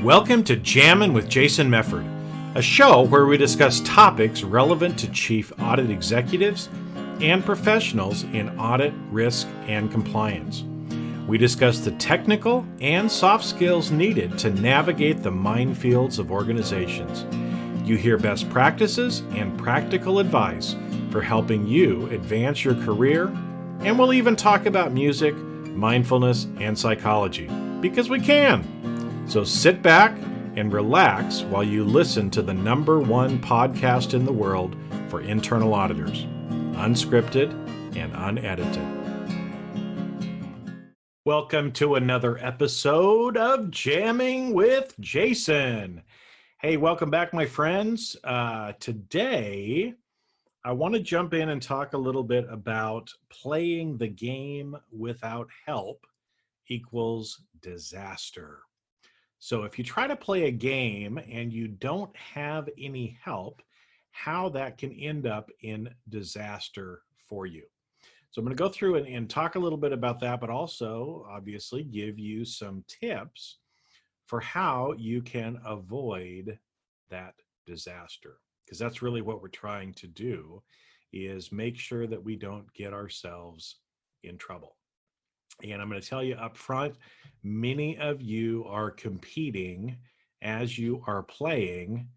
Welcome to Jammin' with Jason Mefford, a show where we discuss topics relevant to chief audit executives and professionals in audit, risk, and compliance. We discuss the technical and soft skills needed to navigate the minefields of organizations. You hear best practices and practical advice for helping you advance your career, and we'll even talk about music, mindfulness, and psychology, because we can. So sit back and relax while you listen to the #1 podcast in the world for internal auditors, unscripted and unedited. Welcome to another episode of Jamming with Jason. Hey, welcome back, my friends. Today, I want to jump in and talk a little bit about playing the game without help equals disaster. So if you try to play a game and you don't have any help, how that can end up in disaster for you. So I'm going to go through and talk a little bit about that, but also obviously give you some tips for how you can avoid that disaster. Because that's really what we're trying to do, is make sure that we don't get ourselves in trouble. And I'm going to tell you up front, many of you are competing as you are playing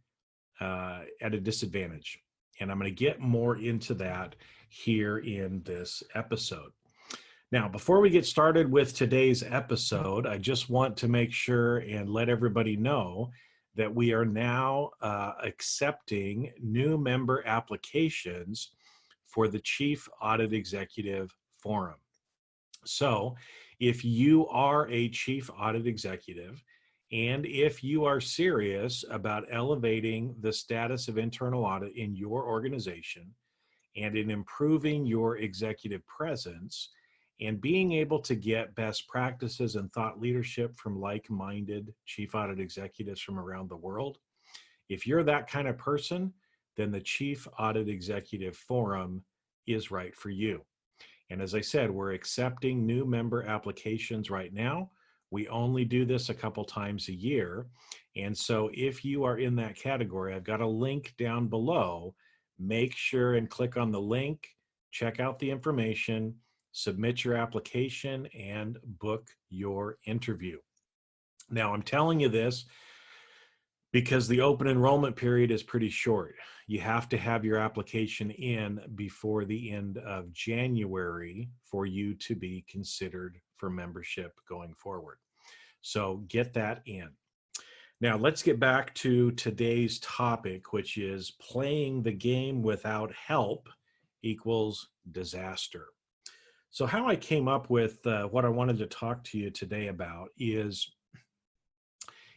at a disadvantage. And I'm going to get more into that here in this episode. Now, before we get started with today's episode, I just want to make sure and let everybody know that we are now accepting new member applications for the Chief Audit Executive Forum. So if you are a chief audit executive, and if you are serious about elevating the status of internal audit in your organization and in improving your executive presence and being able to get best practices and thought leadership from like-minded chief audit executives from around the world, if you're that kind of person, then the Chief Audit Executive Forum is right for you. And as I said, we're accepting new member applications right now. We only do this a couple times a year. And so if you are in that category, I've got a link down below. Make sure and click on the link, check out the information, submit your application, and book your interview. Now, I'm telling you this because the open enrollment period is pretty short. You have to have your application in before the end of January for you to be considered for membership going forward. So get that in. Now let's get back to today's topic, which is playing the game without help equals disaster. So how I came up with what I wanted to talk to you today about is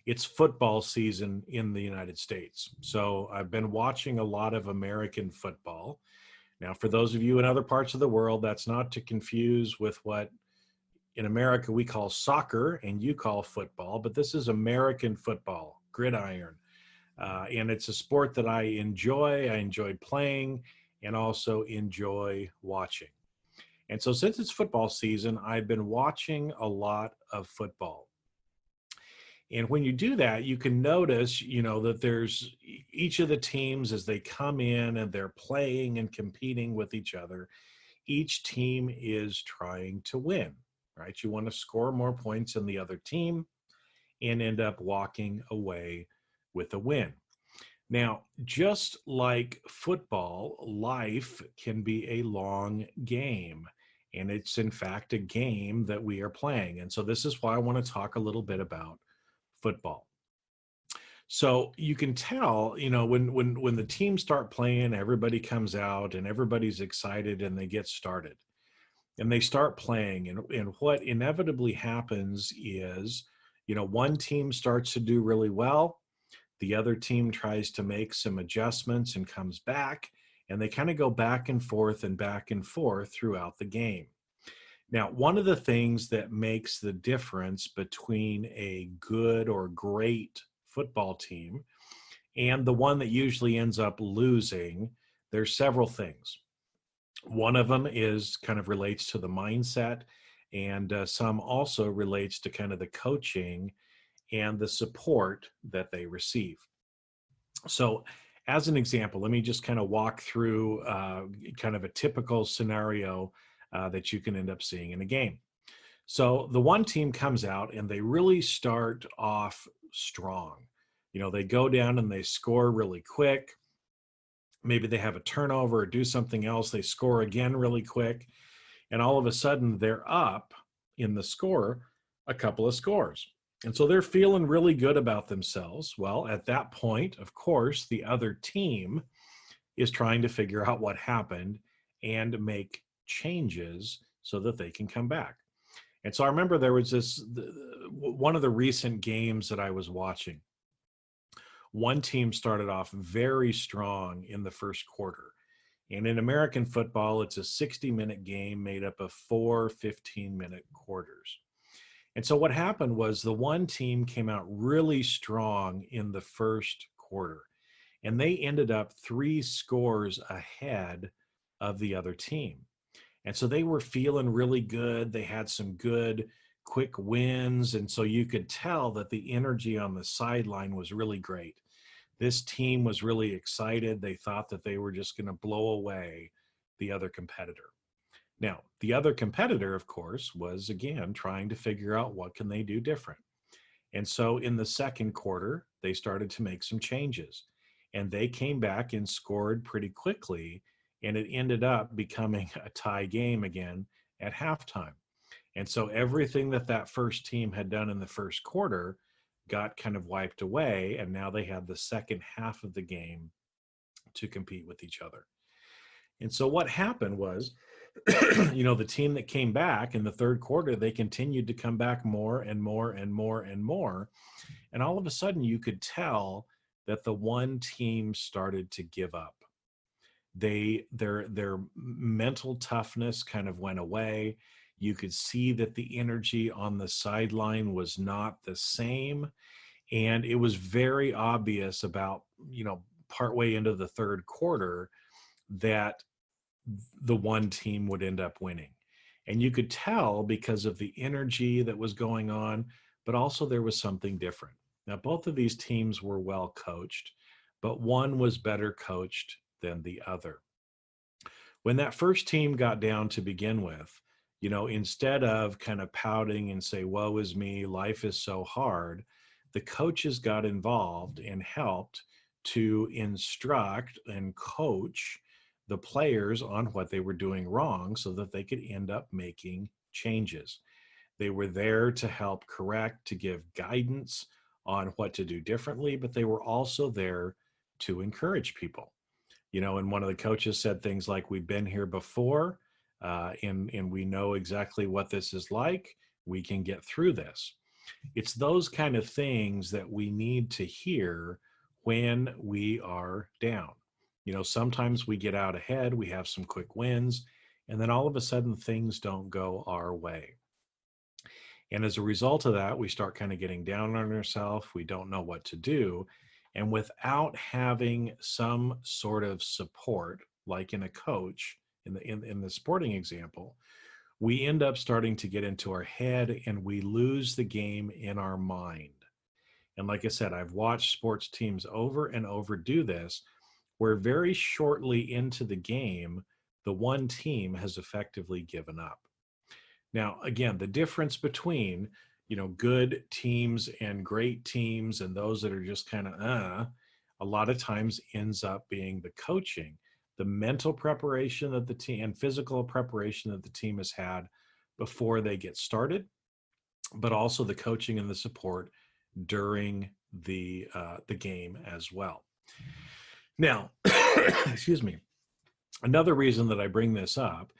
it's football season in the United States. So I've been watching a lot of American football. Now, for those of you in other parts of the world, that's not to confuse with what in America we call soccer and you call football, but this is American football, gridiron. And it's a sport that I enjoy playing, and also enjoy watching. And so since it's football season, I've been watching a lot of football. And when you do that, you can notice, that there's each of the teams as they come in and they're playing and competing with each other. Each team is trying to win, right? You want to score more points than the other team and end up walking away with a win. Now, just like football, life can be a long game. And it's in fact a game that we are playing. And so this is why I want to talk a little bit about football. So you can tell, when the teams start playing, everybody comes out and everybody's excited and they get started and they start playing. And what inevitably happens is, one team starts to do really well. The other team tries to make some adjustments and comes back, and they kind of go back and forth throughout the game. Now, one of the things that makes the difference between a good or great football team and the one that usually ends up losing, there's several things. One of them is kind of relates to the mindset, and some also relates to kind of the coaching and the support that they receive. So as an example, let me just kind of walk through kind of a typical scenario that you can end up seeing in a game. So the one team comes out and they really start off strong. They go down and they score really quick. Maybe they have a turnover or do something else. They score again really quick. And all of a sudden they're up in the score a couple of scores. And so they're feeling really good about themselves. Well, at that point, of course, the other team is trying to figure out what happened and make changes so that they can come back. And so I remember there was one of the recent games that I was watching. One team started off very strong in the first quarter. And in American football, it's a 60-minute game made up of 4 15-minute quarters. And so what happened was the one team came out really strong in the first quarter, and they ended up 3 scores ahead of the other team. And so they were feeling really good. They had some good quick wins. And so you could tell that the energy on the sideline was really great. This team was really excited. They thought that they were just going to blow away the other competitor. Now, the other competitor, of course, was again trying to figure out what can they do different. And so in the second quarter, they started to make some changes. And they came back and scored pretty quickly. And it ended up becoming a tie game again at halftime. And so everything that first team had done in the first quarter got kind of wiped away. And now they had the second half of the game to compete with each other. And so what happened was, the team that came back in the third quarter, they continued to come back more and more and more and more. And all of a sudden you could tell that the one team started to give up. Their mental toughness kind of went away. You could see that the energy on the sideline was not the same. And it was very obvious about, partway into the third quarter that the one team would end up winning. And you could tell because of the energy that was going on, but also there was something different. Now, both of these teams were well coached, but one was better coached than the other. When that first team got down to begin with, instead of kind of pouting and say, woe is me, life is so hard, the coaches got involved and helped to instruct and coach the players on what they were doing wrong so that they could end up making changes. They were there to help correct, to give guidance on what to do differently, but they were also there to encourage people. And one of the coaches said things like, we've been here before, and we know exactly what this is like. We can get through this. It's those kind of things that we need to hear when we are down. Sometimes we get out ahead, we have some quick wins, and then all of a sudden things don't go our way. And as a result of that, we start kind of getting down on ourselves. We don't know what to do. And without having some sort of support, like in a coach, in the sporting example, we end up starting to get into our head and we lose the game in our mind. And like I said, I've watched sports teams over and over do this, where very shortly into the game, the one team has effectively given up. Now, again, the difference between, good teams and great teams and those that are just kind of, a lot of times ends up being the coaching, the mental preparation that the team and physical preparation that the team has had before they get started, but also the coaching and the support during the game as well. Now, excuse me, another reason that I bring this up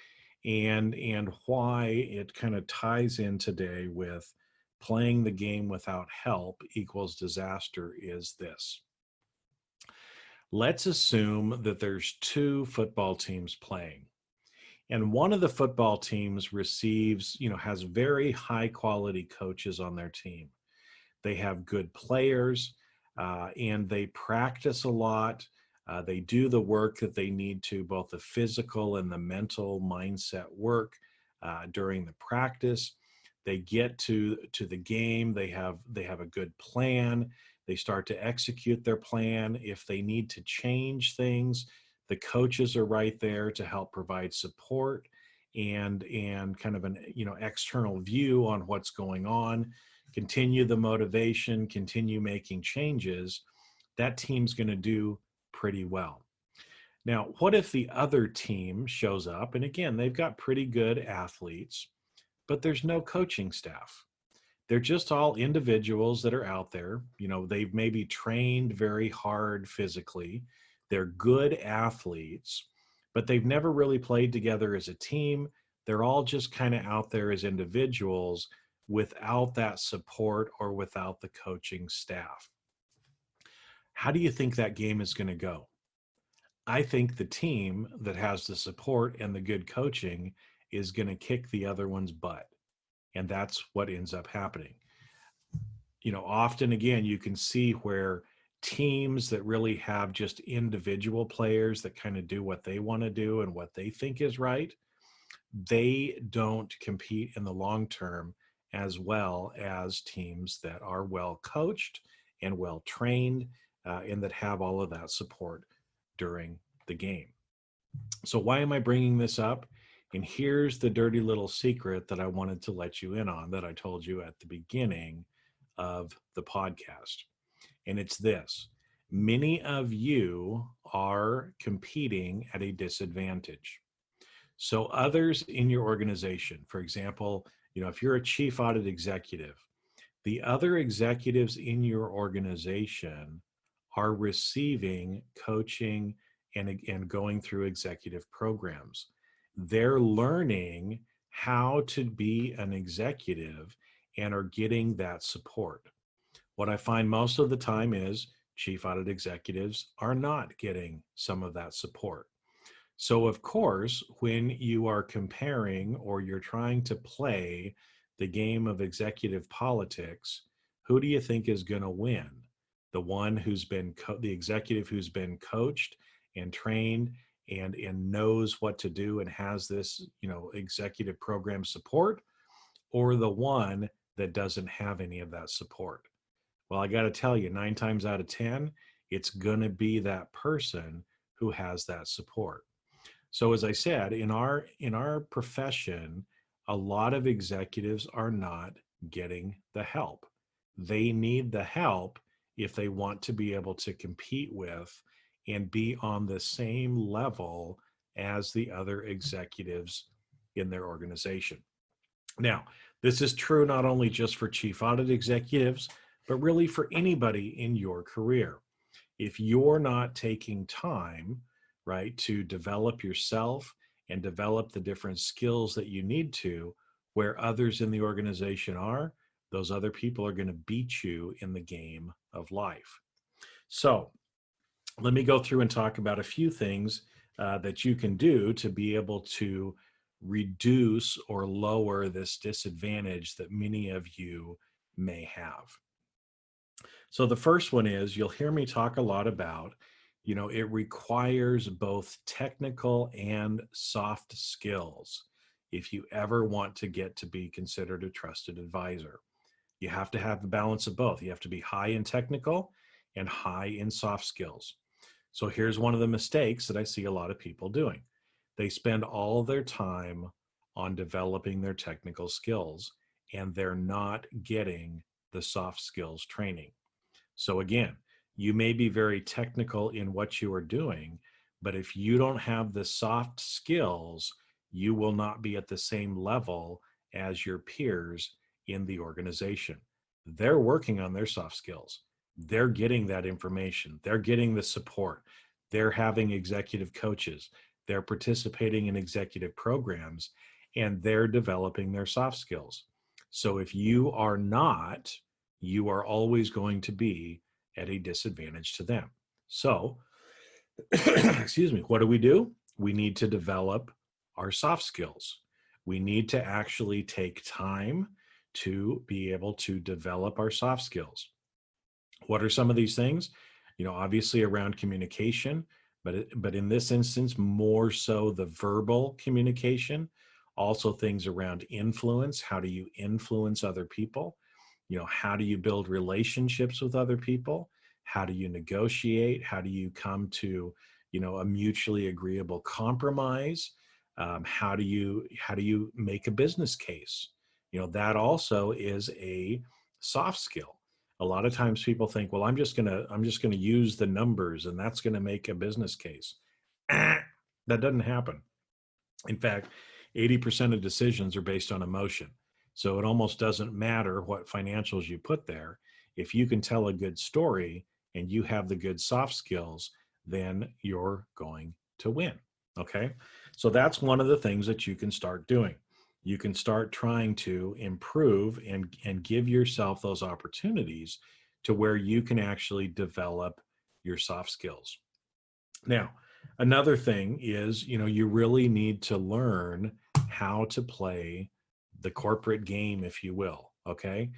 and why it kind of ties in today with playing the game without help equals disaster is this. Let's assume that there's 2 football teams playing, and one of the football teams receives, has very high quality coaches on their team. They have good players, and they practice a lot. They do the work that they need to, both the physical and the mental mindset work during the practice. They get to the game. They have a good plan. They start to execute their plan. If they need to change things, the coaches are right there to help provide support and kind of an external view on what's going on. Continue the motivation. Continue making changes. That team's going to do pretty well. Now, what if the other team shows up? And again, they've got pretty good athletes, but there's no coaching staff. They're just all individuals that are out there. They've maybe trained very hard physically. They're good athletes, but they've never really played together as a team. They're all just kind of out there as individuals without that support or without the coaching staff. How do you think that game is going to go? I think the team that has the support and the good coaching is going to kick the other one's butt. And that's what ends up happening. Often, again, you can see where teams that really have just individual players that kind of do what they want to do and what they think is right, they don't compete in the long term as well as teams that are well coached and well trained and that have all of that support during the game. So why am I bringing this up? And here's the dirty little secret that I wanted to let you in on that I told you at the beginning of the podcast. And it's this: many of you are competing at a disadvantage. So others in your organization, for example, if you're a chief audit executive, the other executives in your organization are receiving coaching and going through executive programs. They're learning how to be an executive and are getting that support. What I find most of the time is chief audit executives are not getting some of that support. So of course, when you are comparing or you're trying to play the game of executive politics, who do you think is going to win? The one who's been the executive who's been coached and trained and knows what to do and has this, executive program support, or the one that doesn't have any of that support? Well, I got to tell you, 9 times out of 10, it's going to be that person who has that support. So as I said, in our profession, a lot of executives are not getting the help. They need the help if they want to be able to compete with and be on the same level as the other executives in their organization. Now, this is true not only just for chief audit executives, but really for anybody in your career. If you're not taking time, right, to develop yourself and develop the different skills that you need to, where others in the organization are, those other people are going to beat you in the game of life. So let me go through and talk about a few things that you can do to be able to reduce or lower this disadvantage that many of you may have. So the first one is, you'll hear me talk a lot about, it requires both technical and soft skills if you ever want to get to be considered a trusted advisor. You have to have the balance of both. You have to be high in technical and high in soft skills. So here's one of the mistakes that I see a lot of people doing. They spend all their time on developing their technical skills, and they're not getting the soft skills training. So again, you may be very technical in what you are doing, but if you don't have the soft skills, you will not be at the same level as your peers in the organization. They're working on their soft skills. They're getting that information. They're getting the support. They're having executive coaches. They're participating in executive programs, and they're developing their soft skills. So if you are not, you are always going to be at a disadvantage to them. So, excuse me, what do? We need to develop our soft skills. We need to actually take time to be able to develop our soft skills. What are some of these things? Obviously around communication, but in this instance, more so the verbal communication. Also things around influence. How do you influence other people? How do you build relationships with other people? How do you negotiate? How do you come to, a mutually agreeable compromise? How do you make a business case? That also is a soft skill. A lot of times people think, well, I'm just gonna use the numbers and that's gonna make a business case. That doesn't happen. In fact, 80% of decisions are based on emotion. So it almost doesn't matter what financials you put there. If you can tell a good story and you have the good soft skills, then you're going to win. Okay. So that's one of the things that you can start doing. You can start trying to improve and give yourself those opportunities to where you can actually develop your soft skills. Now, another thing is, you really need to learn how to play the corporate game, if you will. Okay.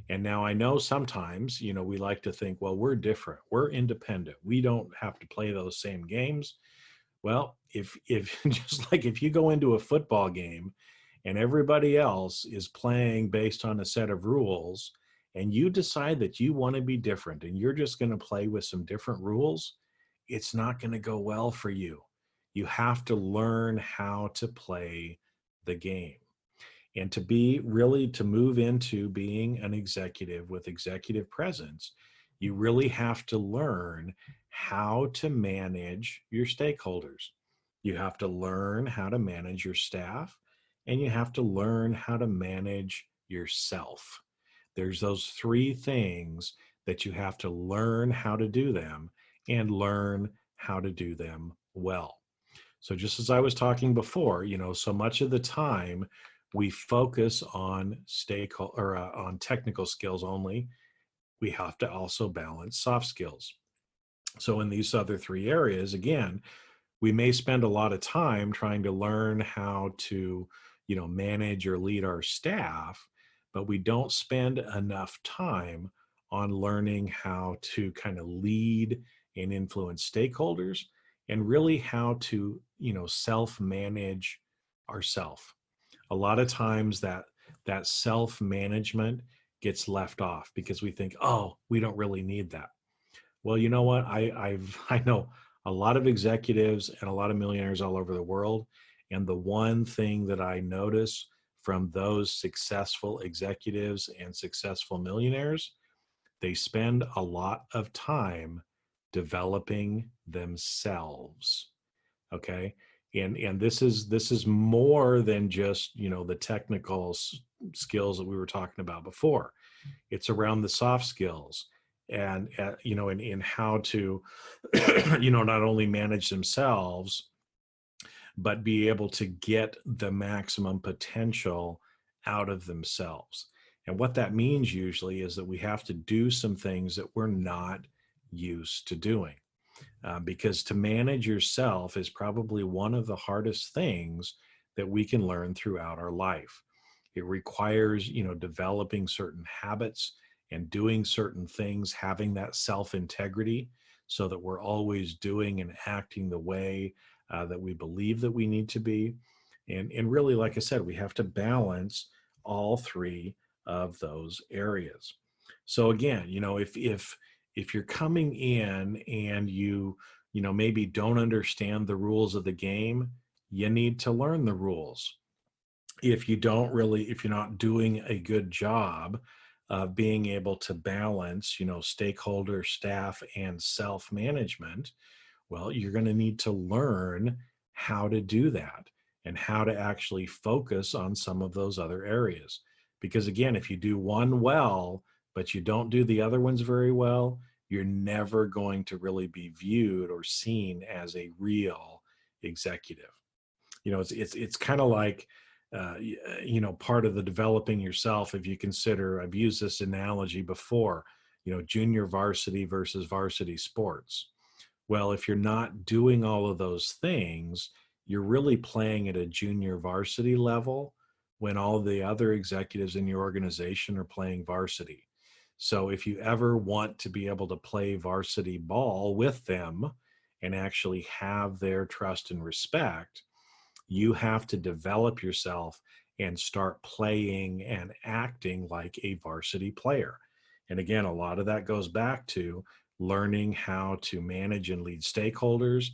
And now I know sometimes, we like to think, well, we're different. We're independent. We don't have to play those same games. Well, if just like if you go into a football game and everybody else is playing based on a set of rules and you decide that you want to be different and you're just going to play with some different rules, it's not going to go well for you. You have to learn how to play the game. And to move into being an executive with executive presence, you really have to learn how to manage your stakeholders. You have to learn how to manage your staff, and you have to learn how to manage yourself. There's those three things that you have to learn how to do them and learn how to do them well. So just as I was talking before, so much of the time we focus on on technical skills only. We have to also balance soft skills. So in these other three areas, again, we may spend a lot of time trying to learn how to, manage or lead our staff, but we don't spend enough time on learning how to kind of lead and influence stakeholders and really how to, self-manage ourselves. A lot of times that self-management gets left off because we think, oh, we don't really need that. Well, you know what? I know a lot of executives and a lot of millionaires all over the world. And the one thing that I notice from those successful executives and successful millionaires, they spend a lot of time developing themselves. Okay. And this is more than just, the technical skills that we were talking about before. It's around the soft skills and in how to not only manage themselves but be able to get the maximum potential out of themselves. And what that means usually is that we have to do some things that we're not used to doing. Because to manage yourself is probably one of the hardest things that we can learn throughout our life. It requires, developing certain habits and doing certain things, having that self-integrity so that we're always doing and acting the way that we believe that we need to be. And really, like I said, we have to balance all three of those areas. So again, if you're coming in and you maybe don't understand the rules of the game, you need to learn the rules. If you're not doing a good job of being able to balance, stakeholder, staff, and self-management, well, you're going to need to learn how to do that and how to actually focus on some of those other areas. Because again, if you do one well, but you don't do the other ones very well, you're never going to really be viewed or seen as a real executive. It's kind of like, part of the developing yourself. If you consider, I've used this analogy before, junior varsity versus varsity sports. Well, if you're not doing all of those things, you're really playing at a junior varsity level when all the other executives in your organization are playing varsity. So if you ever want to be able to play varsity ball with them and actually have their trust and respect, You have to develop yourself and start playing and acting like a varsity player. And again, a lot of that goes back to learning how to manage and lead stakeholders,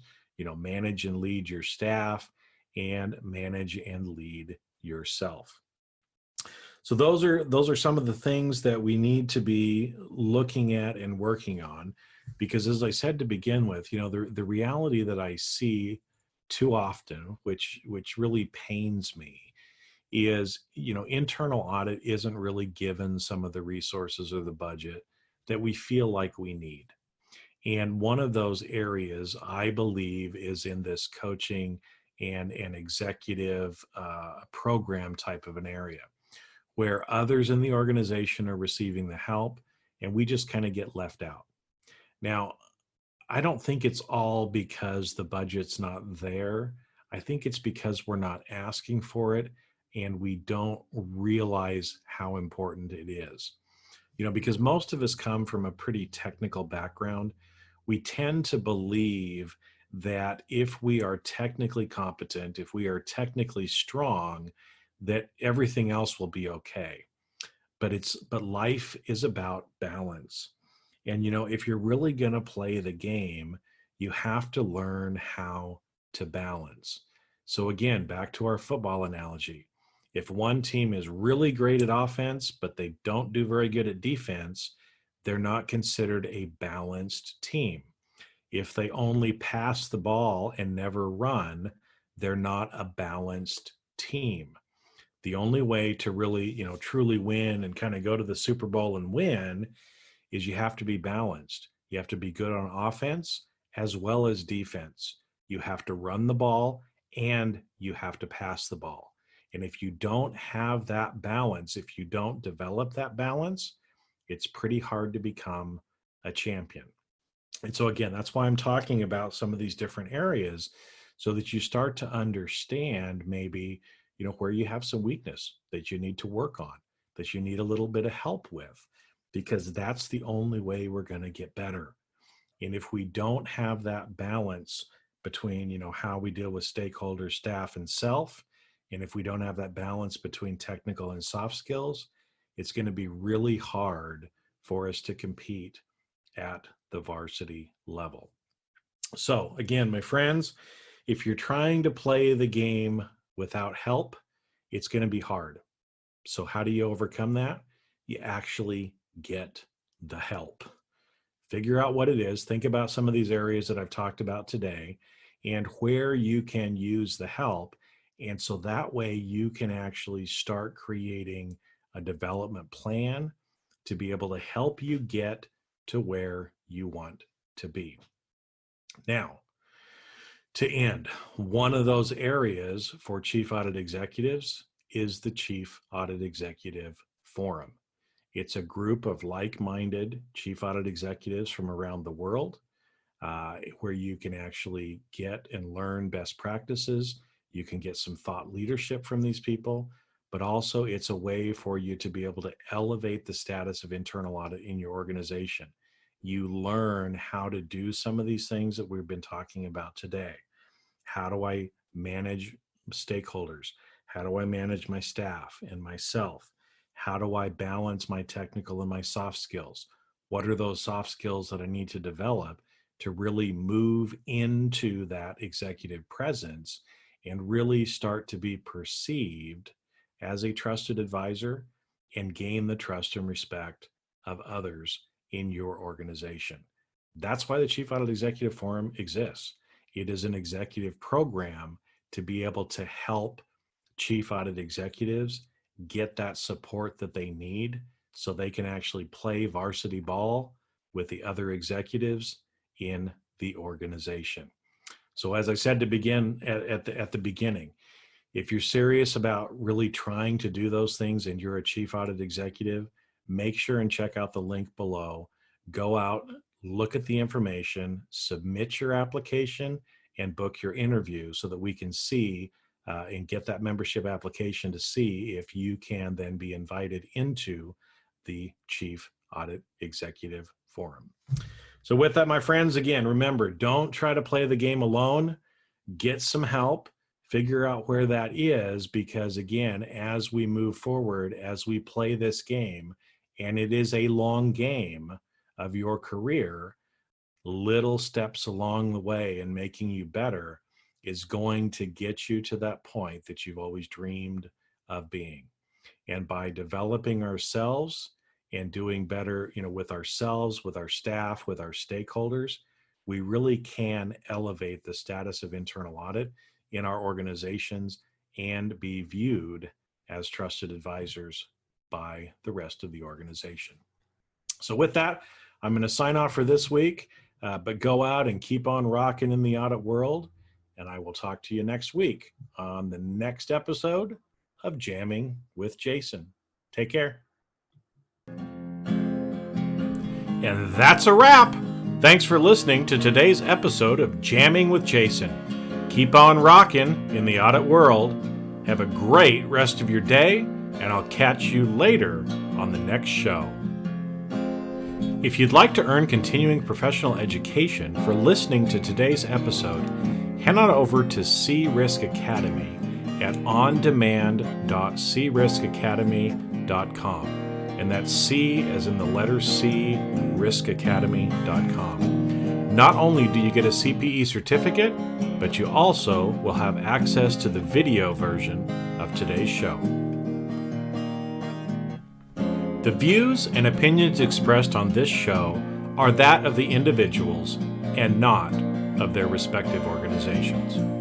manage and lead your staff, and manage and lead yourself. So those are some of the things that we need to be looking at and working on, because as I said to begin with, the reality that I see too often, which really pains me, is internal audit isn't really given some of the resources or the budget that we feel like we need. And one of those areas, I believe, is in this coaching and an executive program type of an area, where others in the organization are receiving the help and we just kind of get left out. Now, I don't think it's all because the budget's not there. I think it's because we're not asking for it and we don't realize how important it is. Because most of us come from a pretty technical background, we tend to believe that if we are technically competent, if we are technically strong, that everything else will be okay. But life is about balance. And if you're really going to play the game, you have to learn how to balance. So again, back to our football analogy. If one team is really great at offense, but they don't do very good at defense, they're not considered a balanced team. If they only pass the ball and never run, they're not a balanced team. The only way to really, truly win and kind of go to the Super Bowl and win is you have to be balanced. You have to be good on offense as well as defense. You have to run the ball and you have to pass the ball. And if you don't have that balance, if you don't develop that balance, it's pretty hard to become a champion. And so again, that's why I'm talking about some of these different areas, so that you start to understand maybe, where you have some weakness that you need to work on, that you need a little bit of help with, because that's the only way we're going to get better. And if we don't have that balance between, how we deal with stakeholders, staff, and self, and if we don't have that balance between technical and soft skills, it's going to be really hard for us to compete at the varsity level. So again, my friends, if you're trying to play the game without help, it's going to be hard. So how do you overcome that? You actually get the help. Figure out what it is. Think about some of these areas that I've talked about today and where you can use the help. And so that way you can actually start creating a development plan to be able to help you get to where you want to be. Now, to end, one of those areas for chief audit executives is the Chief Audit Executive Forum. It's a group of like-minded chief audit executives from around the world, where you can actually get and learn best practices. You can get some thought leadership from these people, but also it's a way for you to be able to elevate the status of internal audit in your organization. You learn how to do some of these things that we've been talking about today. How do I manage stakeholders? How do I manage my staff and myself? How do I balance my technical and my soft skills? What are those soft skills that I need to develop to really move into that executive presence and really start to be perceived as a trusted advisor and gain the trust and respect of others in your organization? That's why the Chief Audit Executive Forum exists. It is an executive program to be able to help chief audit executives get that support that they need so they can actually play varsity ball with the other executives in the organization. So as I said to begin at the beginning, if you're serious about really trying to do those things and you're a chief audit executive, make sure and check out the link below. Go out, look at the information, submit your application, and book your interview so that we can see and get that membership application to see if you can then be invited into the Chief Audit Executive Forum. So with that, my friends, again, remember, don't try to play the game alone. Get some help. Figure out where that is, because again, as we move forward, as we play this game, and it is a long game of your career, little steps along the way and making you better is going to get you to that point that you've always dreamed of being. And by developing ourselves and doing better, with ourselves, with our staff, with our stakeholders, we really can elevate the status of internal audit in our organizations and be viewed as trusted advisors by the rest of the organization. So with that, I'm going to sign off for this week, but go out and keep on rocking in the audit world. And I will talk to you next week on the next episode of Jamming with Jason. Take care. And that's a wrap. Thanks for listening to today's episode of Jamming with Jason. Keep on rocking in the audit world. Have a great rest of your day, and I'll catch you later on the next show. If you'd like to earn continuing professional education for listening to today's episode, head on over to C-Risk Academy at ondemand.criskacademy.com. And that's C as in the letter C, riskacademy.com. Not only do you get a CPE certificate, but you also will have access to the video version of today's show. The views and opinions expressed on this show are that of the individuals and not of their respective organizations.